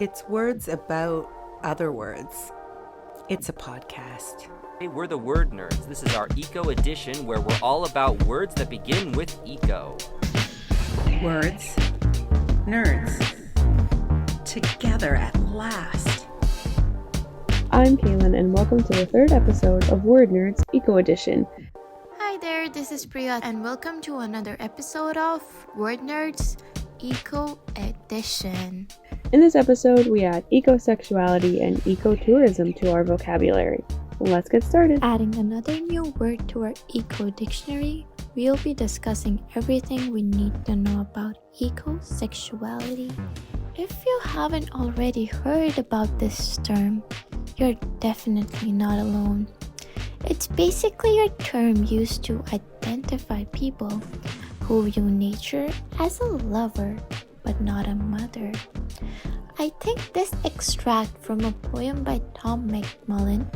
It's words about other words. It's a podcast. Hey, we're the Word Nerds. This is our Eco edition where we're all about words that begin with eco. Words, nerds, together at last. I'm Kaylin, and welcome to the third episode of Word Nerds Eco Edition. Hi there, this is Priya, and welcome to another episode of Word Nerds Eco Edition. In this episode, we add ecosexuality and ecotourism to our vocabulary. Let's get started. Adding another new word to our eco dictionary, we'll be discussing everything we need to know about ecosexuality. If you haven't already heard about this term, you're definitely not alone. It's basically a term used to identify people who view nature as a lover but not a mother. I think this extract from a poem by Tom McMullen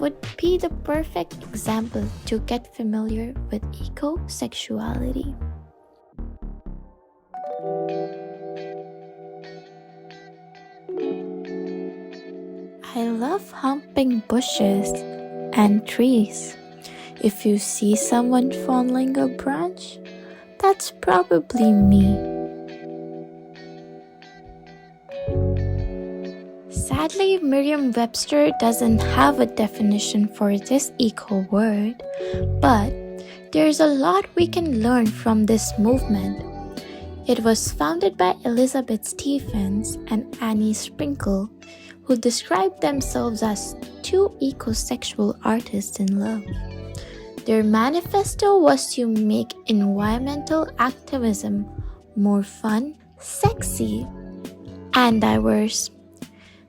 would be the perfect example to get familiar with ecosexuality. I love humping bushes and trees. If you see someone fondling a branch, that's probably me. Sadly, Merriam-Webster doesn't have a definition for this eco word, but there's a lot we can learn from this movement. It was founded by Elizabeth Stephens and Annie Sprinkle, who described themselves as two ecosexual artists in love. Their manifesto was to make environmental activism more fun, sexy, and diverse.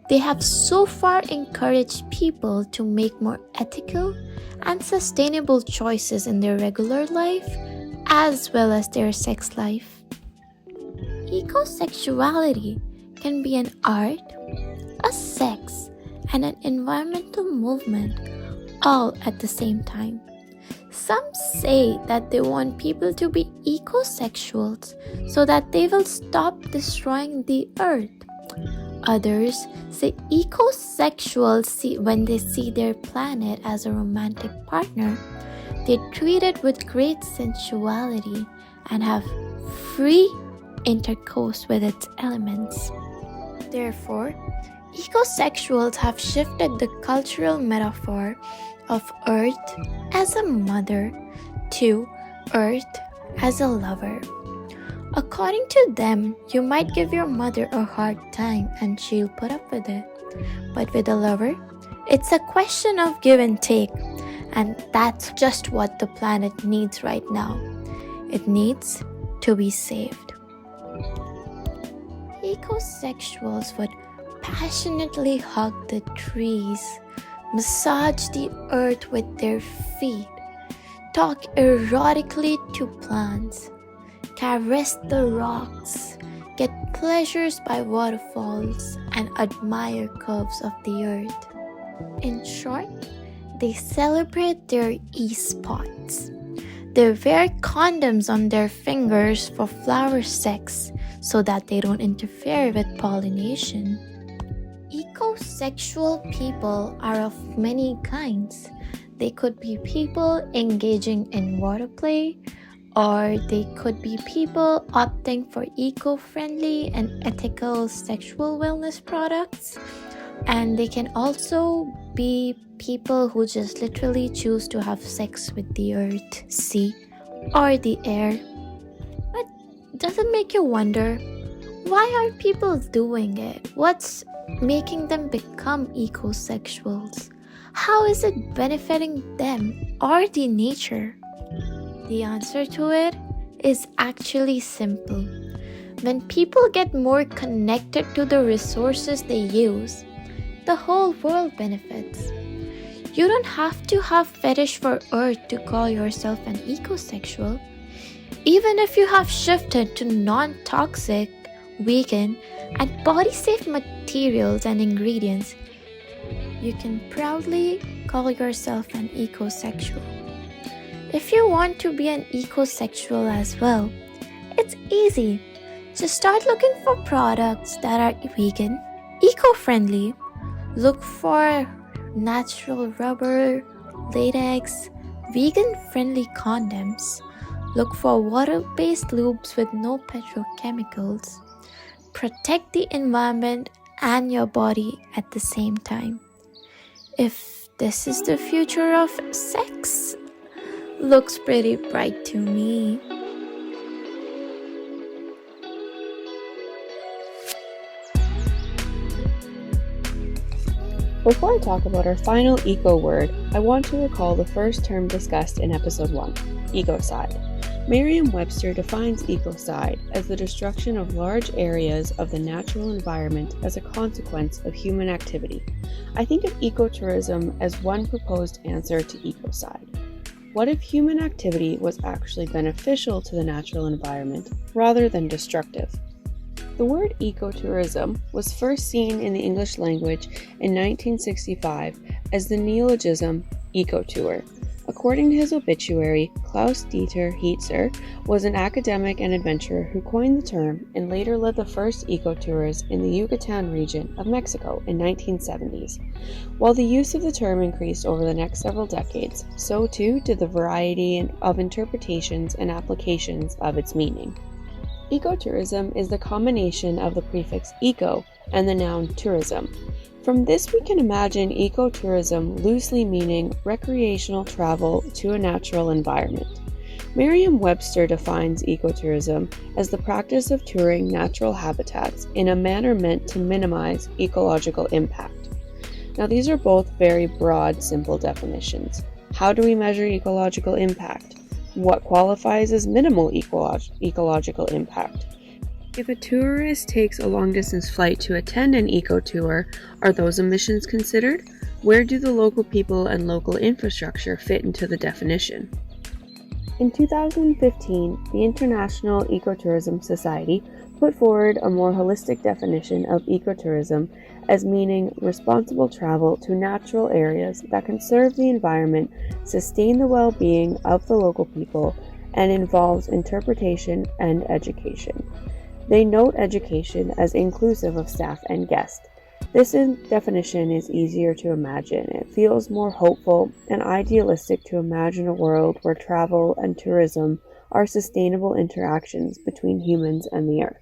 They have so far encouraged people to make more ethical and sustainable choices in their regular life as well as their sex life. Ecosexuality can be an art, a sex, and an environmental movement all at the same time. Some say that they want people to be ecosexuals so that they will stop destroying the earth. Others say ecosexuals when they see their planet as a romantic partner, they treat it with great sensuality and have free intercourse with its elements. Therefore, ecosexuals have shifted the cultural metaphor of earth as a mother to earth as a lover. According to them, you might give your mother a hard time and she'll put up with it. But with a lover, it's a question of give and take, and that's just what the planet needs right now. It needs to be saved. Ecosexuals would passionately hug the trees, massage the earth with their feet, talk erotically to plants, caress the rocks, get pleasures by waterfalls, and admire curves of the earth. In short, they celebrate their e-spots. They wear condoms on their fingers for flower sex so that they don't interfere with pollination. Ecosexual people are of many kinds. They could be people engaging in water play, or they could be people opting for eco-friendly and ethical sexual wellness products. And they can also be people who just literally choose to have sex with the earth, sea, or the air. But does it make you wonder, why are people doing it? What's making them become ecosexuals? How is it benefiting them or the nature? The answer to it is actually simple. When people get more connected to the resources they use, the whole world benefits. You don't have to have fetish for earth to call yourself an ecosexual. Even if you have shifted to non-toxic, vegan, and body-safe materials and ingredients, you can proudly call yourself an ecosexual. If you want to be an ecosexual as well, it's easy. Just start looking for products that are vegan, Eco-friendly, look for natural rubber, latex, vegan-friendly condoms. Look for water-based lubes with no petrochemicals. Protect the environment and your body at the same time. If this is the future of sex, looks pretty bright to me. Before I talk about our final eco word, I want to recall the first term discussed in episode 1, ecocide. Merriam-Webster defines ecocide as the destruction of large areas of the natural environment as a consequence of human activity. I think of ecotourism as one proposed answer to ecocide. What if human activity was actually beneficial to the natural environment rather than destructive? The word ecotourism was first seen in the English language in 1965 as the neologism ecotour. According to his obituary, Klaus Dieter Heitzer was an academic and adventurer who coined the term and later led the first ecotours in the Yucatan region of Mexico in 1970s. While the use of the term increased over the next several decades, so too did the variety of interpretations and applications of its meaning. Ecotourism is the combination of the prefix eco and the noun tourism. From this we can imagine ecotourism loosely meaning recreational travel to a natural environment. Merriam-Webster defines ecotourism as the practice of touring natural habitats in a manner meant to minimize ecological impact. Now these are both very broad, simple definitions. How do we measure ecological impact? What qualifies as minimal ecological impact? If a tourist takes a long-distance flight to attend an eco-tour, are those emissions considered? Where do the local people and local infrastructure fit into the definition? In 2015, the International Ecotourism Society put forward a more holistic definition of ecotourism as meaning responsible travel to natural areas that conserve the environment, sustain the well-being of the local people, and involves interpretation and education. They note education as inclusive of staff and guests. This definition is easier to imagine. It feels more hopeful and idealistic to imagine a world where travel and tourism are sustainable interactions between humans and the earth.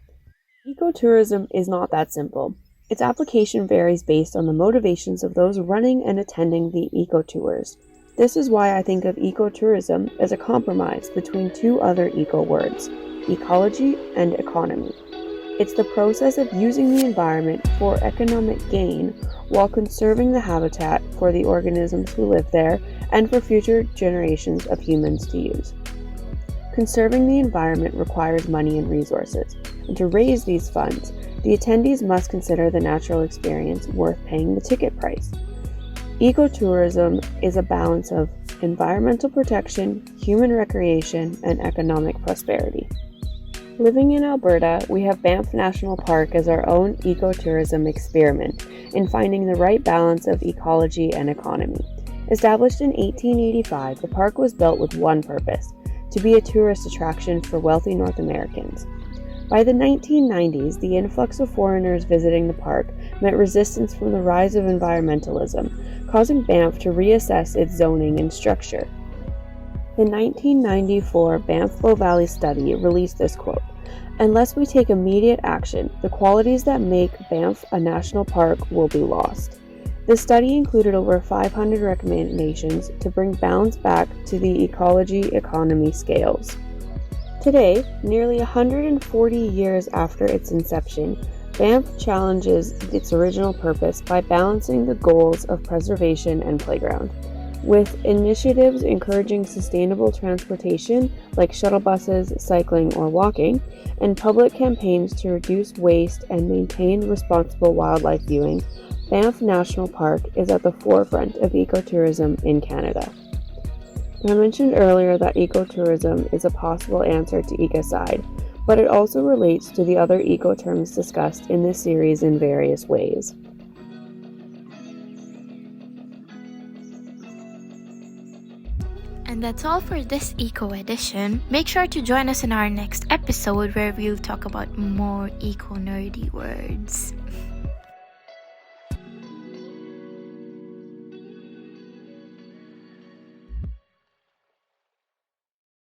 Ecotourism is not that simple. Its application varies based on the motivations of those running and attending the eco-tours. This is why I think of ecotourism as a compromise between two other eco words, ecology and economy. It's the process of using the environment for economic gain while conserving the habitat for the organisms who live there and for future generations of humans to use. Conserving the environment requires money and resources, and to raise these funds, the attendees must consider the natural experience worth paying the ticket price. Ecotourism is a balance of environmental protection, human recreation, and economic prosperity. Living in Alberta, we have Banff National Park as our own ecotourism experiment in finding the right balance of ecology and economy. Established in 1885, the park was built with one purpose: to be a tourist attraction for wealthy North Americans. By the 1990s, the influx of foreigners visiting the park met resistance from the rise of environmentalism, causing Banff to reassess its zoning and structure. The 1994 Banff Bow Valley study released this quote: "Unless we take immediate action, the qualities that make Banff a national park will be lost." The study included over 500 recommendations to bring balance back to the ecology-economy scales. Today, nearly 140 years after its inception, Banff challenges its original purpose by balancing the goals of preservation and playground, with initiatives encouraging sustainable transportation like shuttle buses, cycling, or walking, and public campaigns to reduce waste and maintain responsible wildlife viewing. Banff National Park is at the forefront of ecotourism in Canada. I mentioned earlier that ecotourism is a possible answer to ecocide, but it also relates to the other eco terms discussed in this series in various ways. And that's all for this Eco edition. Make sure to join us in our next episode where we'll talk about more eco nerdy words.